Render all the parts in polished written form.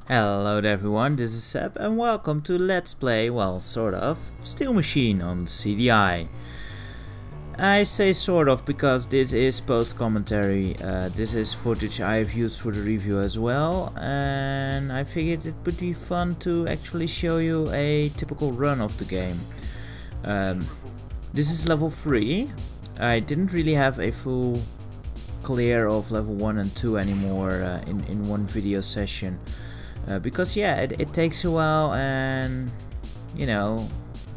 Hello there everyone, this is Seb and welcome to Let's Play, well, sort of, Steel Machine on CDI. I say sort of because this is post-commentary, this is footage I have used for the review as well, and I figured it would be fun to actually show you a typical run of the game. This is level 3, I didn't really have a full clear of level 1 and 2 anymore in one video session. Because yeah, it takes a while, and you know,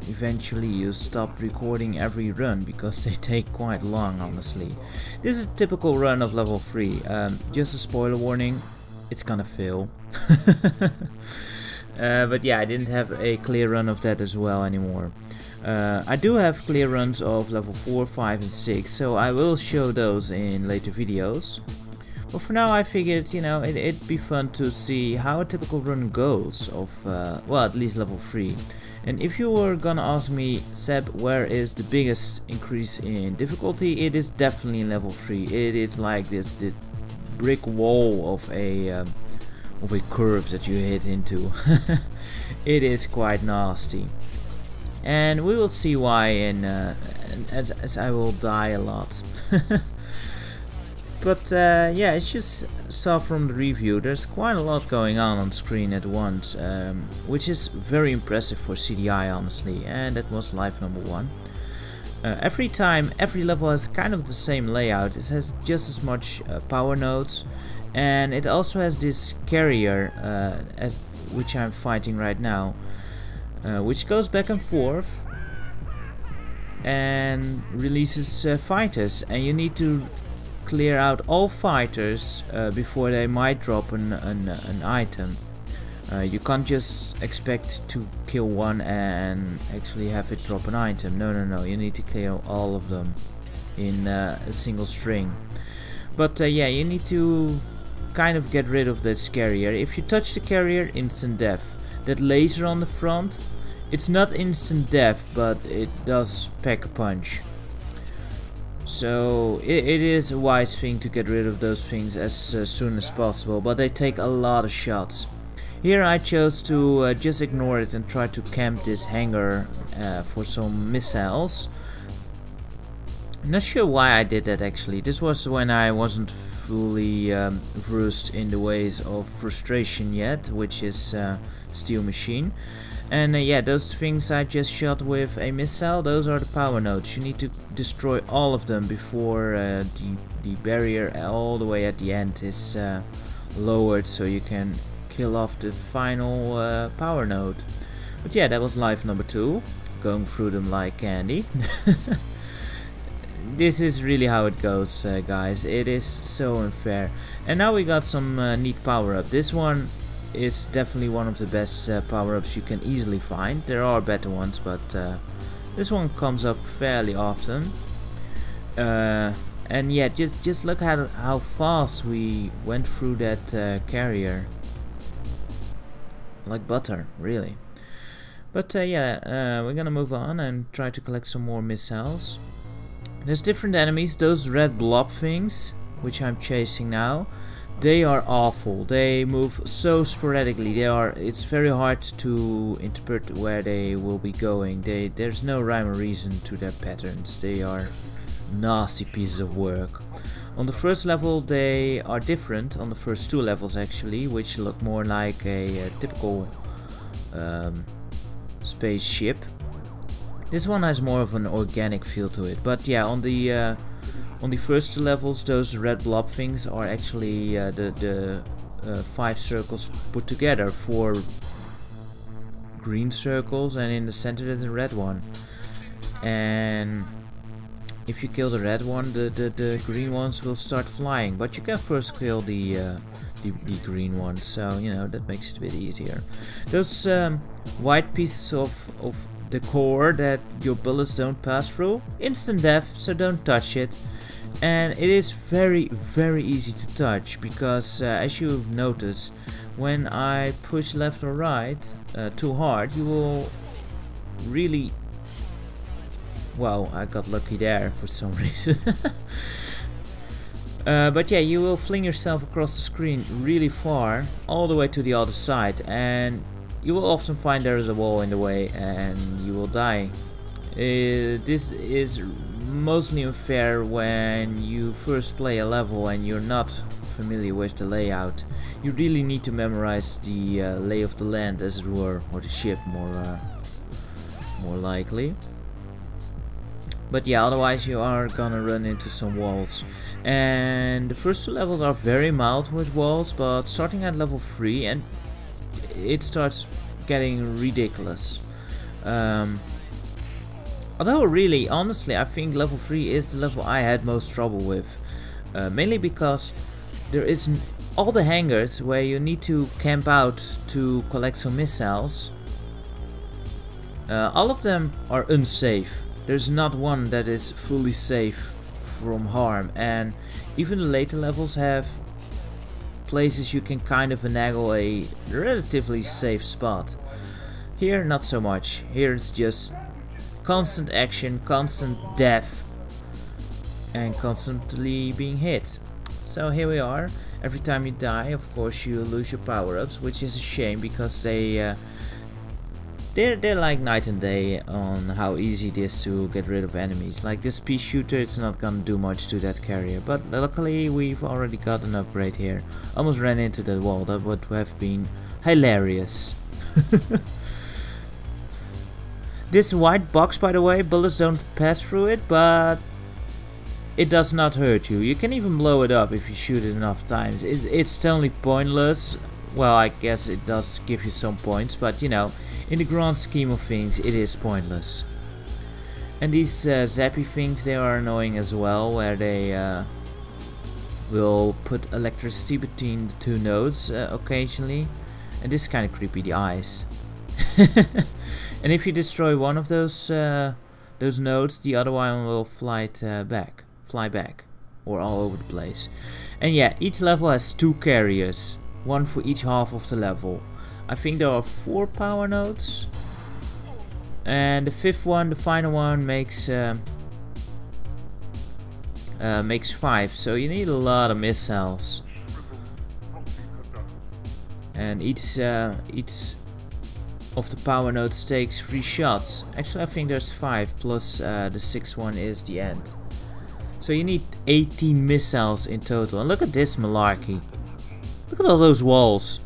eventually you stop recording every run because they take quite long, honestly. This is a typical run of level 3. Just a spoiler warning, it's gonna fail. But yeah, I didn't have a clear run of that as well anymore. I do have clear runs of level 4, 5 and 6, so I will show those in later videos. But for now I figured, you know, it'd be fun to see how a typical run goes of, well, at least level 3. And if you were gonna ask me, Seb, where is the biggest increase in difficulty, it is definitely in level 3. It is like this brick wall of a curve that you hit into. It is quite nasty. And we will see why as I will die a lot. But yeah, as you saw from the review, there's quite a lot going on screen at once, which is very impressive for CDI, honestly, and that was life number 1. Every level has kind of the same layout. It has just as much power nodes, and it also has this carrier, which I'm fighting right now, which goes back and forth and releases fighters, and you need to clear out all fighters before they might drop an item. You can't just expect to kill one and actually have it drop an item. No, you need to clear all of them in a single string. But yeah, you need to kind of get rid of this carrier. If you touch the carrier, instant death. That laser on the front, it's not instant death, but it does pack a punch. So it is a wise thing to get rid of those things as soon as possible, but they take a lot of shots. Here I chose to just ignore it and try to camp this hangar for some missiles. I'm not sure why I did that actually. This was when I wasn't fully versed in the ways of frustration yet, which is Steel Machine. And yeah, those things I just shot with a missile, those are the power nodes. You need to destroy all of them before the barrier all the way at the end is lowered, so you can kill off the final power node. But yeah, that was life number 2, going through them like candy. This is really how it goes, guys. It is so unfair. And now we got some neat power up. This one is definitely one of the best power-ups you can easily find. There are better ones, but this one comes up fairly often. And yeah, just look at how fast we went through that carrier. Like butter, really. But yeah, we're gonna move on and try to collect some more missiles. There's different enemies. Those red blob things, which I'm chasing now, they are awful. They move so sporadically. It's very hard to interpret where they will be going. There's no rhyme or reason to their patterns. They are nasty pieces of work. On the first level they are different, on the first 2 levels actually, which look more like a typical spaceship. This one has more of an organic feel to it, but yeah, on the first 2 levels, those red blob things are actually the 5 circles put together, 4 green circles, and in the center there's a red one. And if you kill the red one, the green ones will start flying. But you can first kill the green ones, so you know that makes it a bit easier. Those white pieces of the core that your bullets don't pass through, instant death, so don't touch it. And it is very easy to touch because as you've noticed, when I push left or right too hard, you will really, well, I got lucky there for some reason. But yeah, you will fling yourself across the screen really far, all the way to the other side, and you will often find there is a wall in the way and you will die. This is mostly unfair when you first play a level and you're not familiar with the layout. You really need to memorize the lay of the land, as it were, or the ship more likely. But yeah, otherwise you are gonna run into some walls. And the first two levels are very mild with walls, but starting at level 3 and it starts getting ridiculous. Although really, honestly, I think level 3 is the level I had most trouble with. Mainly because there is all the hangars where you need to camp out to collect some missiles. All of them are unsafe. There's not one that is fully safe from harm, and even the later levels have places you can kind of finagle a relatively safe spot. Here not so much. Here it's just constant action, constant death, and constantly being hit. So here we are. Every time you die, of course, you lose your power-ups, which is a shame because they're like night and day on how easy it is to get rid of enemies. Like this pea shooter, it's not gonna do much to that carrier, but luckily we've already got an upgrade here. Almost ran into that wall. That would have been hilarious. This white box, by the way, bullets don't pass through it, but it does not hurt you. You can even blow it up if you shoot it enough times. It's totally pointless. Well, I guess it does give you some points, but you know, in the grand scheme of things, it is pointless. And these zappy things, they are annoying as well, where they will put electricity between the two nodes occasionally. And this is kind of creepy, the eyes. And if you destroy one of those nodes, the other one will fly back, or all over the place. And yeah, each level has 2 carriers, one for each half of the level. I think there are 4 power nodes, and the 5th one, the final one, makes 5. So you need a lot of missiles, and each of the power nodes takes 3 shots. Actually, I think there's 5 plus the 6th one is the end. So you need 18 missiles in total. And look at this malarkey. Look at all those walls.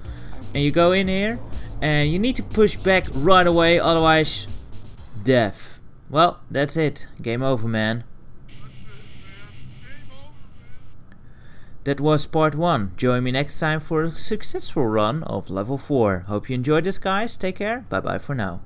And you go in here and you need to push back right away, otherwise death. Well, that's it. Game over, man. That was part 1. Join me next time for a successful run of level 4. Hope you enjoyed this, guys. Take care. Bye bye for now.